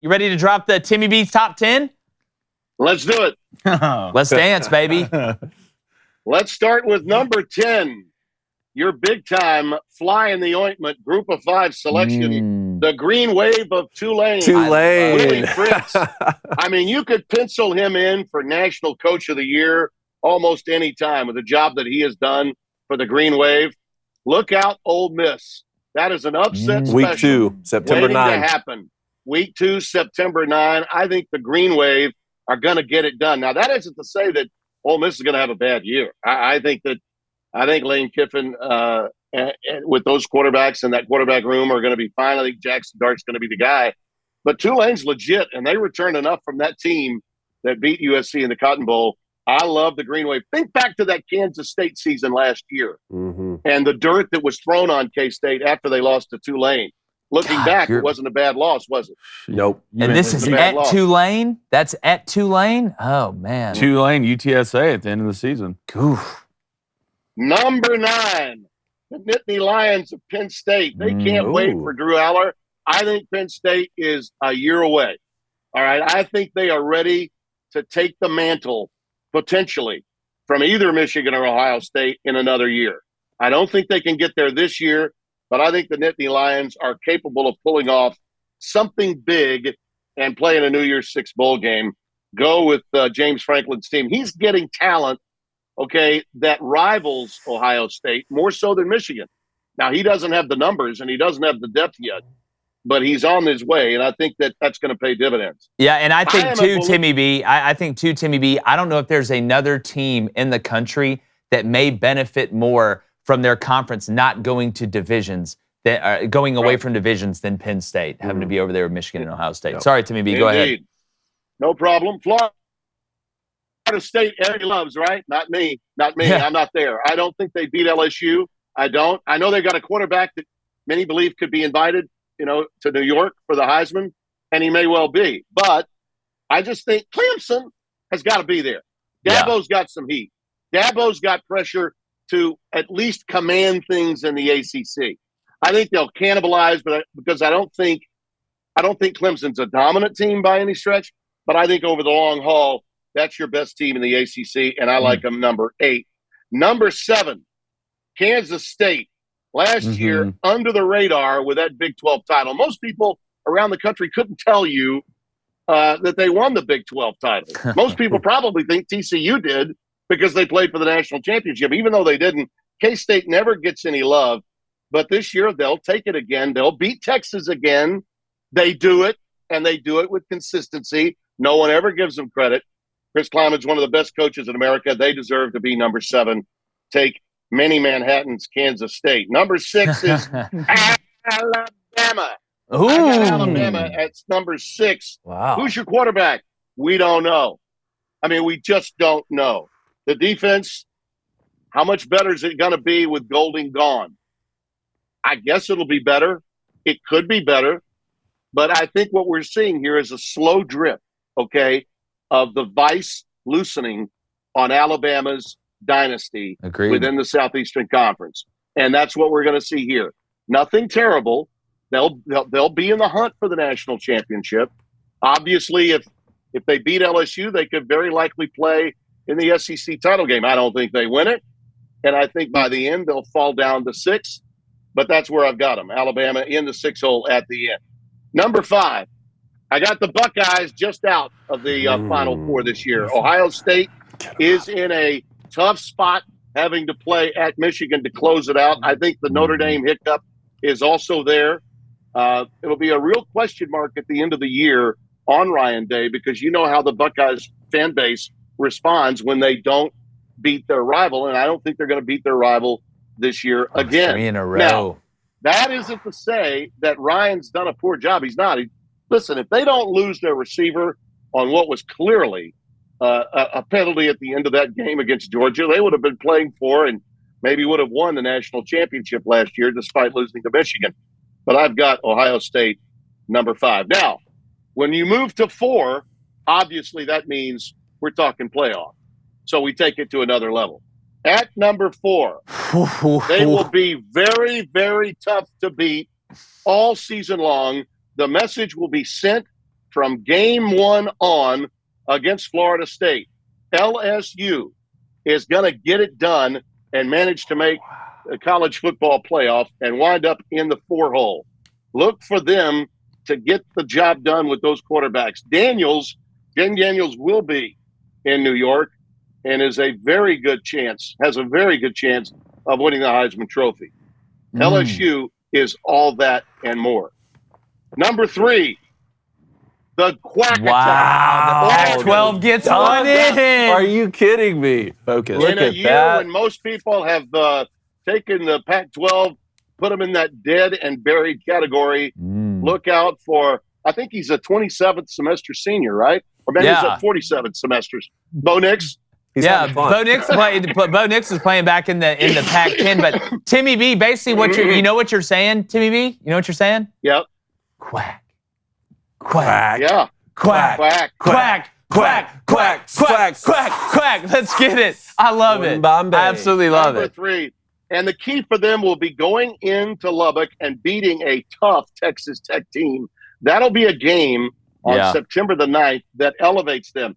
You ready to drop the Timmy B's top 10? Let's do it. Let's dance, baby. Let's start with number 10. Your big-time fly-in-the-ointment Group of 5 selection, the Green Wave of Tulane. Willie Fritz. I mean, you could pencil him in for National Coach of the Year almost any time with the job that he has done for the Green Wave. Look out, Ole Miss. That is an upset special. Week 2, September 9. Waiting to happen. Week 2, September 9. I think the Green Wave are going to get it done. Now, that isn't to say that Ole Miss is going to have a bad year. I think Lane Kiffin with those quarterbacks in that quarterback room are going to be fine. I think Jackson Dart's going to be the guy. But Tulane's legit, and they returned enough from that team that beat USC in the Cotton Bowl. I love the Green Wave. Think back to that Kansas State season last year and the dirt that was thrown on K-State after they lost to Tulane. Looking back, it wasn't a bad loss, was it? Nope. And this is at Tulane? That's at Tulane? Oh, man. Tulane, UTSA at the end of the season. Oof. Number 9, the Nittany Lions of Penn State. They can't wait for Drew Aller. I think Penn State is a year away. All right. I think they are ready to take the mantle potentially from either Michigan or Ohio State in another year. I don't think they can get there this year, but I think the Nittany Lions are capable of pulling off something big and playing a New Year's Six bowl game. Go with James Franklin's team. He's getting talent, okay, that rivals Ohio State more so than Michigan. Now, he doesn't have the numbers and he doesn't have the depth yet, but he's on his way, and I think that that's going to pay dividends. Yeah, and I think, Timmy B, I don't know if there's another team in the country that may benefit more from their conference not going to divisions, going away from divisions than Penn State, having to be over there with Michigan and Ohio State. Sorry, Timmy B, go ahead. No problem. Florida State, Eddie loves, right? Not me. Yeah. I'm not there. I don't think they beat LSU. I don't. I know they got a quarterback that many believe could be invited, to New York for the Heisman, and he may well be. But I just think Clemson has got to be there. Dabo's got some heat. Dabo's got pressure to at least command things in the ACC. I think they'll cannibalize, because I don't think Clemson's a dominant team by any stretch, but I think over the long haul, that's your best team in the ACC, and I like them number 8. Number 7, Kansas State. Last year, under the radar with that Big 12 title. Most people around the country couldn't tell you that they won the Big 12 title. Most people probably think TCU did because they played for the national championship. Even though they didn't, K-State never gets any love. But this year, they'll take it again. They'll beat Texas again. They do it, and they do it with consistency. No one ever gives them credit. Chris Kleiman's one of the best coaches in America. They deserve to be number 7. Take many Manhattans, Kansas State. Number 6 is Alabama. Ooh. I got Alabama at number 6. Wow. Who's your quarterback? We don't know. I mean, we just don't know. The defense, how much better is it going to be with Golding gone? I guess it'll be better. It could be better. But I think what we're seeing here is a slow drip, okay, of the vice loosening on Alabama's dynasty within the Southeastern Conference. And that's what we're going to see here. Nothing terrible. They'll be in the hunt for the national championship. Obviously, if they beat LSU, they could very likely play in the SEC title game. I don't think they win it. And I think by the end, they'll fall down to 6. But that's where I've got them. Alabama in the 6 hole at the end. Number 5, I got the Buckeyes just out of the Final Four this year. Ohio State is in a tough spot, having to play at Michigan to close it out. I think the Notre Dame hiccup is also there. It'll be a real question mark at the end of the year on Ryan Day, because you know how the Buckeyes fan base responds when they don't beat their rival, and I don't think they're going to beat their rival this year again. 3 in a row. Now, that isn't to say that Ryan's done a poor job. He's not. Listen, if they don't lose their receiver on what was clearly a penalty at the end of that game against Georgia, they would have been playing for and maybe would have won the national championship last year despite losing to Michigan. But I've got Ohio State number 5. Now, when you move to 4, obviously that means we're talking playoff. So we take it to another level. At number 4, they will be very, very tough to beat all season long. The message will be sent from game one on against Florida State, LSU is going to get it done and manage to make a college football playoff and wind up in the 4-hole. Look for them to get the job done with those quarterbacks. James Daniels will be in New York and has a very good chance of winning the Heisman Trophy. LSU is all that and more. Number 3, the Quack Wow, the Attack. Pac-12 gets one in. Are you kidding me? Focus. In a year when most people have taken the Pac-12, put them in that dead and buried category, look out for, I think he's a 27th semester senior, right? Or maybe he's a 47th semesters. Bo Nix. Bo Nix is playing back in the Pac-10. But Timmy B, basically, you know what you're saying, Timmy B? You know what you're saying? Yep. Quack, quack, yeah, quack, quack, quack, quack, quack, quack, quack, quack. Let's get it. I love it. I absolutely love it. Number 3, and the key for them will be going into Lubbock and beating a tough Texas Tech team. That'll be a game on September the 9th that elevates them.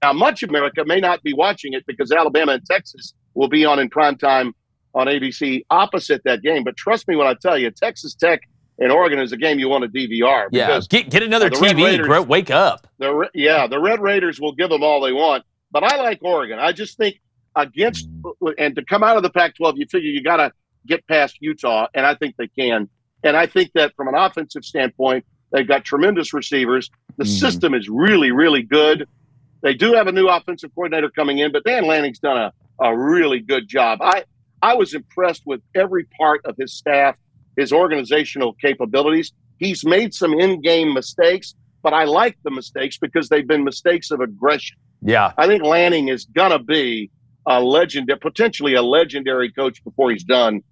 Now, much of America may not be watching it because Alabama and Texas will be on in prime time on ABC opposite that game. But trust me when I tell you, Texas Tech and Oregon is a game you want to DVR. Because get another TV. Wake up. The Red Raiders will give them all they want. But I like Oregon. I just think and to come out of the Pac-12, you figure you got to get past Utah, and I think they can. And I think that from an offensive standpoint, they've got tremendous receivers. The system is really, really good. They do have a new offensive coordinator coming in, but Dan Lanning's done a really good job. I was impressed with every part of his staff, his organizational capabilities. He's made some in-game mistakes, but I like the mistakes because they've been mistakes of aggression. Yeah. I think Lanning is going to be potentially a legendary coach before he's done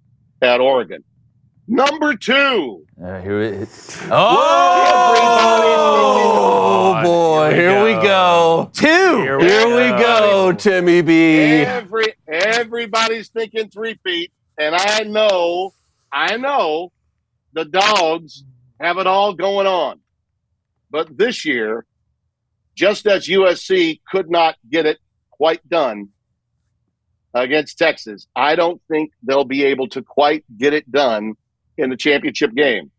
at Oregon. Number 2. Oh, boy. Here we go. 2. Here we go, Timmy B. Everybody's thinking Three-Peat, and I know the Dogs have it all going on. But this year, just as USC could not get it quite done against Texas, I don't think they'll be able to quite get it done in the championship game.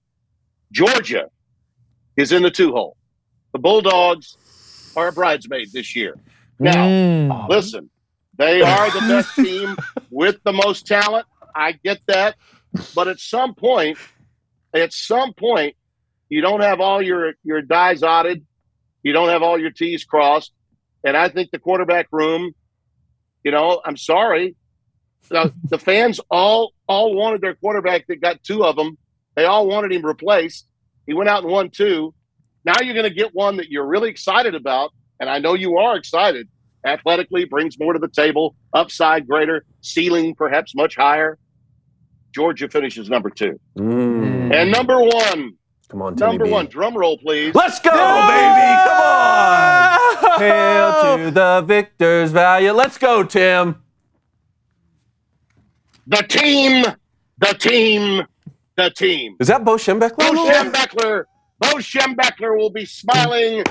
Georgia is in the 2-hole. The Bulldogs are a bridesmaid this year. Now, listen, they are the best team with the most talent. I get that. But at some point, you don't have all your I's dotted. You don't have all your T's crossed. And I think the quarterback room, I'm sorry. The fans all wanted their quarterback that got 2 of them. They all wanted him replaced. He went out and won 2. Now you're going to get one that you're really excited about, and I know you are excited. Athletically, brings more to the table, upside greater, ceiling perhaps much higher. Georgia finishes number 2. And number 1. Come on, Timmy Number B. 1, drum roll, please. Let's go, baby! Come on! Hail to the victors valiant. Let's go, Tim. The team. Is that Bo Schembechler? Bo Schembechler will be smiling.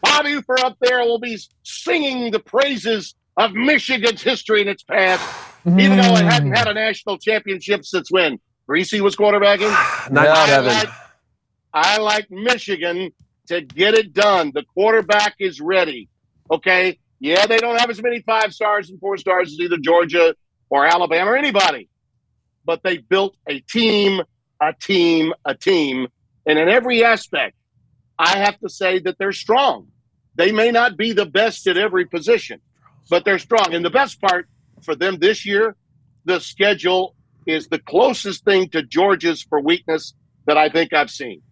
Bob Ufer up there will be singing the praises of Michigan's history and its past, even though it hadn't had a national championship since when? Greasy was quarterbacking? I like Michigan to get it done. The quarterback is ready. Okay? Yeah, they don't have as many 5-stars and 4-stars as either Georgia or Alabama or anybody. But they built a team. And in every aspect, I have to say that they're strong. They may not be the best at every position, but they're strong. And the best part for them this year, the schedule is the closest thing to Georgia's for weakness that I think I've seen.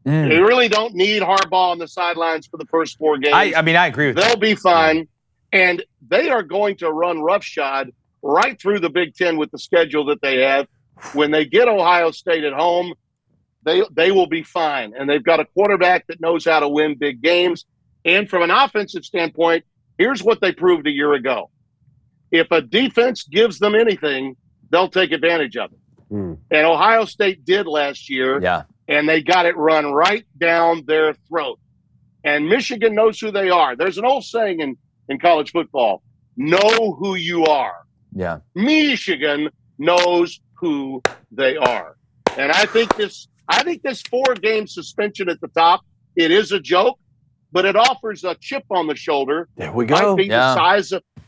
They really don't need Harbaugh on the sidelines for the first 4 games. I agree with They'll be fine. And they are going to run roughshod right through the Big Ten with the schedule that they have. When they get Ohio State at home, they will be fine. And they've got a quarterback that knows how to win big games. And from an offensive standpoint, here's what they proved a year ago. If a defense gives them anything, they'll take advantage of it. And Ohio State did last year. Yeah. And they got it run right down their throat. And Michigan knows who they are. There's an old saying in college football, know who you are. Yeah. Michigan knows who they are. And I think this 4-game suspension at the top, it is a joke, but it offers a chip on the shoulder. There we go.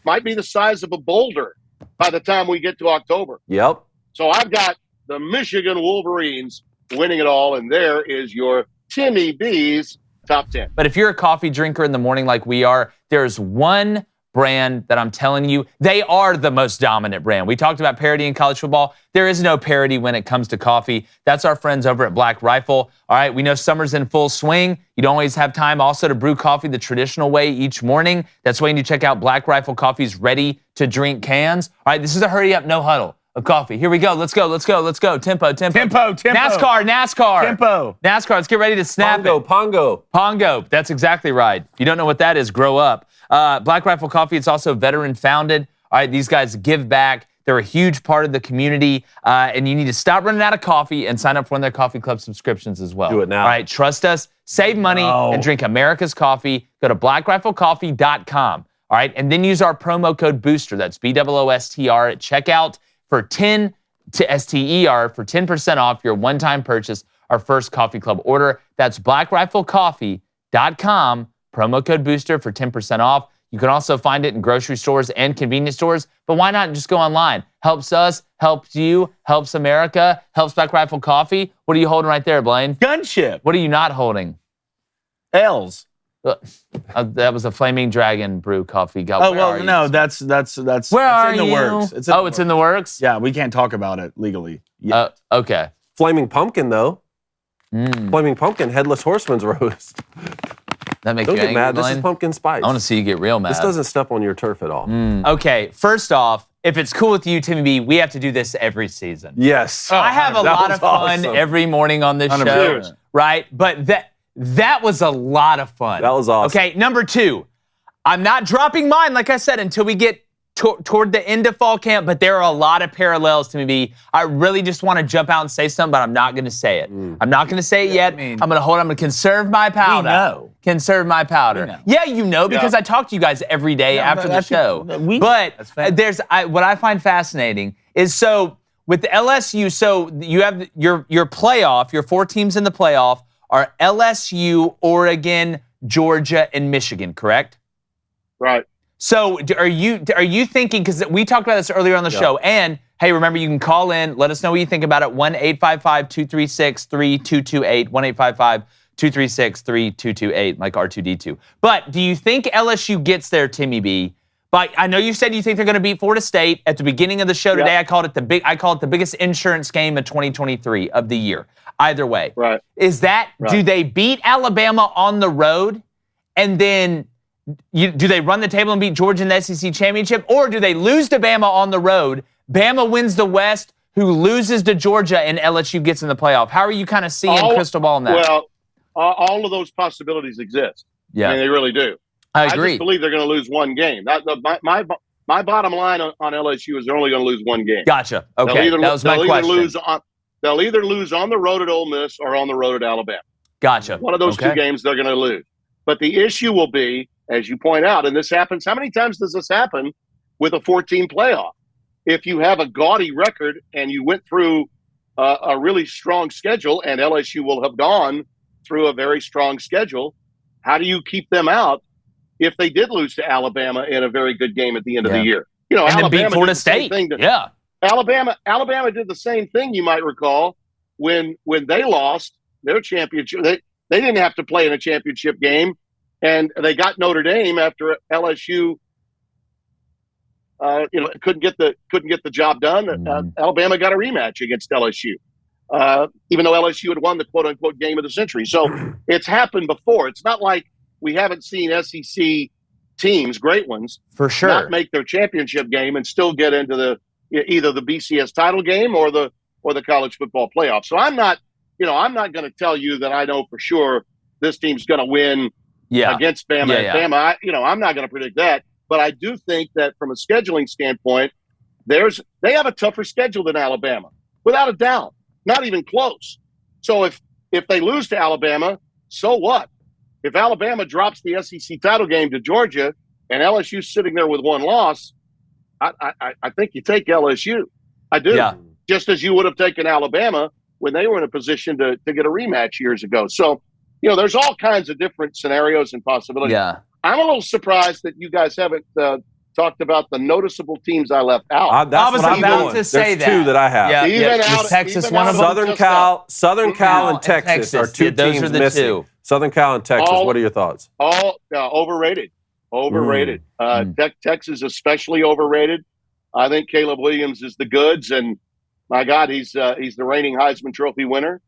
Might be the size of a boulder by the time we get to October. Yep. So I've got the Michigan Wolverines winning it all, and there is your Timmy B's top 10. But if you're a coffee drinker in the morning like we are, there's one brand that I'm telling you, they are the most dominant brand. We talked about parity in college football. There is no parity when it comes to coffee. That's our friends over at Black Rifle. All right, we know summer's in full swing. You don't always have time also to brew coffee the traditional way each morning. That's why you need to check out Black Rifle Coffee's ready-to-drink cans. All right, this is a hurry-up, no huddle of coffee. Here we go. Let's go. Tempo. Tempo. NASCAR. Tempo. NASCAR, let's get ready to snap it. Pongo. That's exactly right. If you don't know what that is, grow up. Black Rifle Coffee, it's also veteran founded. All right, these guys give back. They're a huge part of the community, and you need to stop running out of coffee and sign up for one of their coffee club subscriptions as well. Do it now. All right, trust us. Save money and drink America's coffee. Go to blackriflecoffee.com. All right, and then use our promo code BOOSTER. That's BOOSTR at checkout for 10 to STER for 10% off your one-time purchase, our first coffee club order. That's blackriflecoffee.com, promo code BOOSTER for 10% off. You can also find it in grocery stores and convenience stores, but why not just go online? Helps us, helps you, helps America, helps Black Rifle Coffee. What are you holding right there, Blaine? Gunship. What are you not holding? L's. That was a Flaming Dragon brew coffee. God, Oh, well, no, that's Where that's are in the you? works. It's in the works? Yeah, we can't talk about it legally. Yeah. Okay. Flaming Pumpkin, though. Flaming Pumpkin, Headless Horseman's roast. That makes Don't you get angry, mad. This Blaine? is pumpkin spice. I want to see you get real mad. This doesn't step on your turf at all. Okay, first off, if it's cool with you, Timmy B, we have to do this every season. Yes. I have a that lot was of fun awesome. every morning on this 100%. show, right? But that was a lot of fun. That was awesome. Okay, number 2, I'm not dropping mine, like I said, until we get toward the end of fall camp, but there are a lot of parallels to me. I really just want to jump out and say something, but I'm not going to say it. I'm not going to say it yet. I'm going to conserve my powder. We know. Conserve my powder. know. Yeah, you know, because I talk to you guys every day after the show. But what I find fascinating is, so with the LSU, so you have your playoff, your 4 teams in the playoff are LSU, Oregon, Georgia, and Michigan, correct? Right. So are you thinking, because we talked about this earlier on the show, and hey, remember, you can call in, let us know what you think about it, 1-855-236-3228, 1-855-236-3228, like R2D2. But do you think LSU gets there, Timmy B? But I know you said you think they're going to beat Florida State. At the beginning of the show today, I call it the biggest insurance game of 2023 of the year. Either way. Right. Do they beat Alabama on the road, and then do they run the table and beat Georgia in the SEC championship, or do they lose to Bama on the road? Bama wins the West, who loses to Georgia, and LSU gets in the playoff. How are you kind of seeing crystal ball in that? Well, all of those possibilities exist. Yeah, I mean, they really do. I agree. I just believe they're going to lose one game. My bottom line on LSU is they're only going to lose one game. Gotcha. Okay, that was my question. They'll either lose on the road at Ole Miss or on the road at Alabama. Gotcha. One of those two games they're going to lose. But the issue will be, as you point out, and this happens, how many times does this happen with a 14 playoff? If you have a gaudy record and you went through a really strong schedule, and LSU will have gone through a very strong schedule, how do you keep them out if they did lose to Alabama in a very good game at the end of the year? You know, and Alabama then beat Florida State. Alabama did the same thing, you might recall, when they lost their championship. They didn't have to play in a championship game, and they got Notre Dame after LSU couldn't get the job done. Alabama got a rematch against LSU, even though LSU had won the quote unquote game of the century. So it's happened before. It's not like we haven't seen SEC teams, great ones, for sure, not make their championship game and still get into either the BCS title game or the college football playoff. So I'm not going to tell you that I know for sure this team's going to win against Bama. Bama, I'm not going to predict that. But I do think that from a scheduling standpoint, they have a tougher schedule than Alabama, without a doubt, not even close. So if they lose to Alabama, so what? if Alabama drops the SEC title game to Georgia and LSU's sitting there with one loss, I think you take LSU. I do. Yeah. Just as you would have taken Alabama when they were in a position to get a rematch years ago. So, there's all kinds of different scenarios and possibilities. Yeah. I'm a little surprised that you guys haven't talked about the noticeable teams I left out. I was about to say There's two that I have. Yeah, Even yeah. out- Texas, even one out of of them. Southern Cal and Texas are two those teams are the missing. two. Southern Cal and Texas. What are your thoughts? All overrated. Texas especially overrated. I think Caleb Williams is the goods, and my God, he's the reigning Heisman Trophy winner.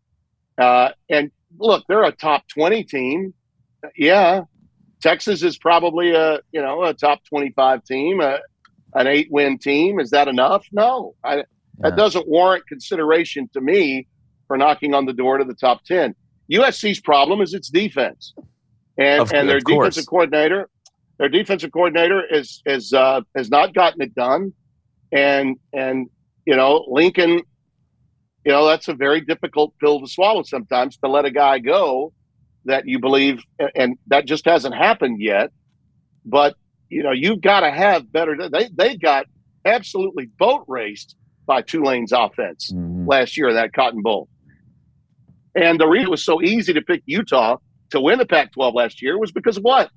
And look, they're a top 20 team. Yeah, Texas is probably a top 25 team, an 8-win team. Is that enough? No, that doesn't warrant consideration to me for knocking on the door to the top 10. USC's problem is its defense, and their defensive coordinator. Their defensive coordinator has not gotten it done, and Lincoln, that's a very difficult pill to swallow sometimes, to let a guy go that you believe, and that just hasn't happened yet. But you've got to have better. They got absolutely boat raced by Tulane's offense last year in that Cotton Bowl, and the reason it was so easy to pick Utah to win the Pac-12 last year was because of what?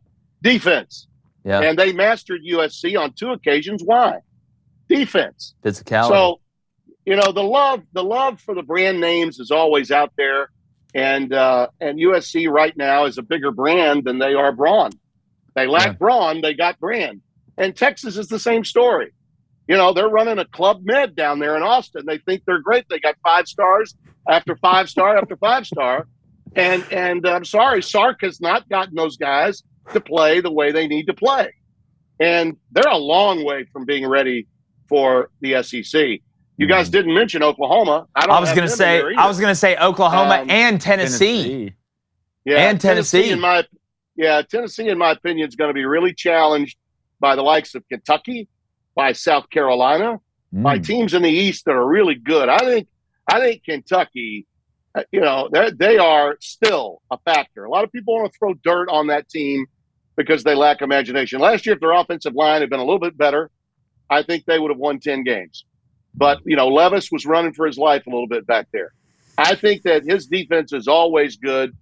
Defense. Yeah. And they mastered USC on 2 occasions. Why? Defense. Physicality. So, the love for the brand names is always out there, and USC right now is a bigger brand than they are brawn. They lack brawn, they got brand. And Texas is the same story. They're running a Club Med down there in Austin. They think they're great. They got 5 stars after 5 star after 5 star. And I'm sorry, Sark has not gotten those guys to play the way they need to play. And they're a long way from being ready for the SEC. You guys didn't mention Oklahoma. I was going to say Oklahoma and Tennessee. Yeah, and Tennessee. Tennessee, in my opinion, is going to be really challenged by the likes of Kentucky, by South Carolina, by teams in the East that are really good. I think Kentucky, they are still a factor. A lot of people want to throw dirt on that team because they lack imagination. Last year, if their offensive line had been a little bit better, I think they would have won 10 games. But, Levis was running for his life a little bit back there. I think that his defense is always good.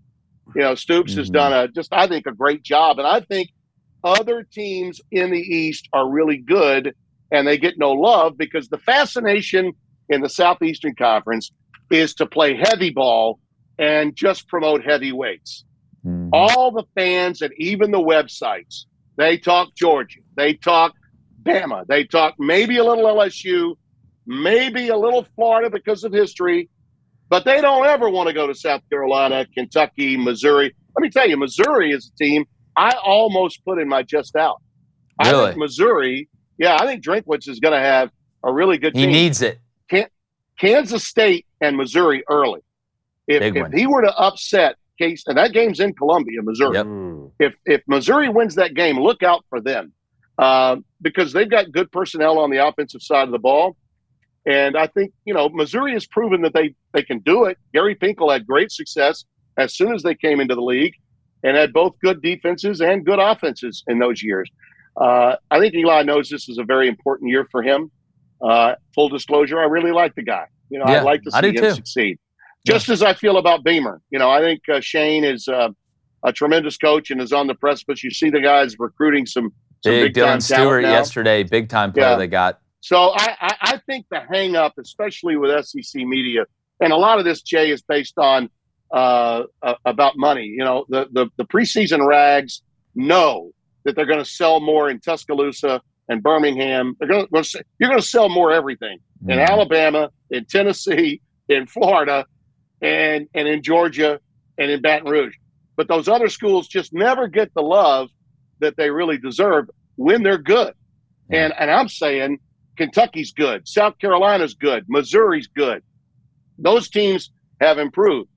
Stoops has done I think, a great job. And I think other teams in the East are really good, and they get no love because the fascination in the Southeastern Conference is to play heavy ball and just promote heavyweights. All the fans and even the websites, they talk Georgia, they talk Bama, they talk maybe a little LSU, maybe a little Florida because of history, but they don't ever want to go to South Carolina, Kentucky, Missouri. Let me tell you, Missouri is a team I almost put in my just out. Really? I think Missouri, I think Drinkwitz is going to have a really good team. He needs it. Kansas State and Missouri early. If he were to upset Case, and that game's in Columbia, Missouri. Yep. If Missouri wins that game, look out for them because they've got good personnel on the offensive side of the ball. And I think, Missouri has proven that they can do it. Gary Pinkel had great success as soon as they came into the league and had both good defenses and good offenses in those years. I think Eli knows this is a very important year for him. Full disclosure, I really like the guy. I'd like to see him succeed. Just as I feel about Beamer. I think Shane is a tremendous coach and is on the precipice. You see the guys recruiting some big Dylan Stewart yesterday, big time player they got. So I think the hang up, especially with SEC media, and a lot of this, Jay, is based on about money. The preseason rags know that they're going to sell more in Tuscaloosa and Birmingham. You're going to sell more everything in Alabama, in Tennessee, in Florida, and in Georgia, and in Baton Rouge. But those other schools just never get the love that they really deserve when they're good. And I'm saying Kentucky's good, South Carolina's good, Missouri's good. Those teams have improved.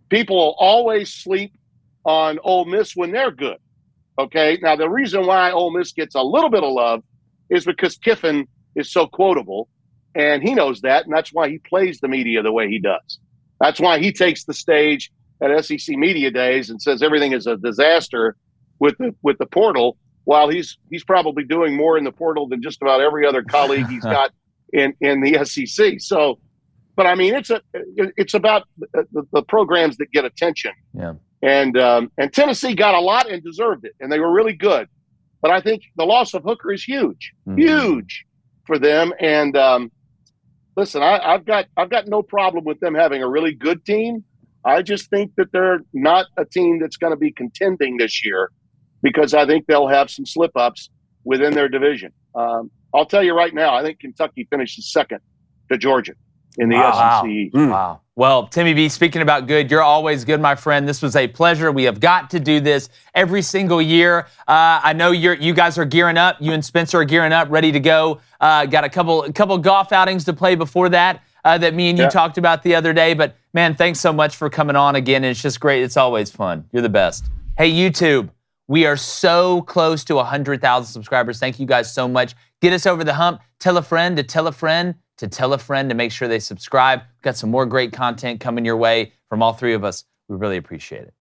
People will always sleep on Ole Miss when they're good. Okay, now the reason why Ole Miss gets a little bit of love is because Kiffin is so quotable, and he knows that, and that's why he plays the media the way he does. That's why he takes the stage at SEC Media Days and says everything is a disaster with the portal, while he's probably doing more in the portal than just about every other colleague he's got in the SEC. So, but I mean, it's about the programs that get attention. Yeah. And Tennessee got a lot and deserved it, and they were really good. But I think the loss of Hooker is huge, huge for them. And listen, I've got no problem with them having a really good team. I just think that they're not a team that's going to be contending this year, because I think they'll have some slip-ups within their division. I'll tell you right now, I think Kentucky finishes second to Georgia in the SEC. Wow. Well, Timmy B, speaking about good, you're always good, my friend. This was a pleasure. We have got to do this every single year. I know you guys are gearing up. You and Spencer are gearing up, ready to go. Got a couple golf outings to play before that that me and you talked about the other day. But, man, thanks so much for coming on again. It's just great. It's always fun. You're the best. Hey, YouTube, we are so close to 100,000 subscribers. Thank you guys so much. Get us over the hump. Tell a friend to tell a friend to tell a friend to make sure they subscribe. We've got some more great content coming your way from all three of us. We really appreciate it.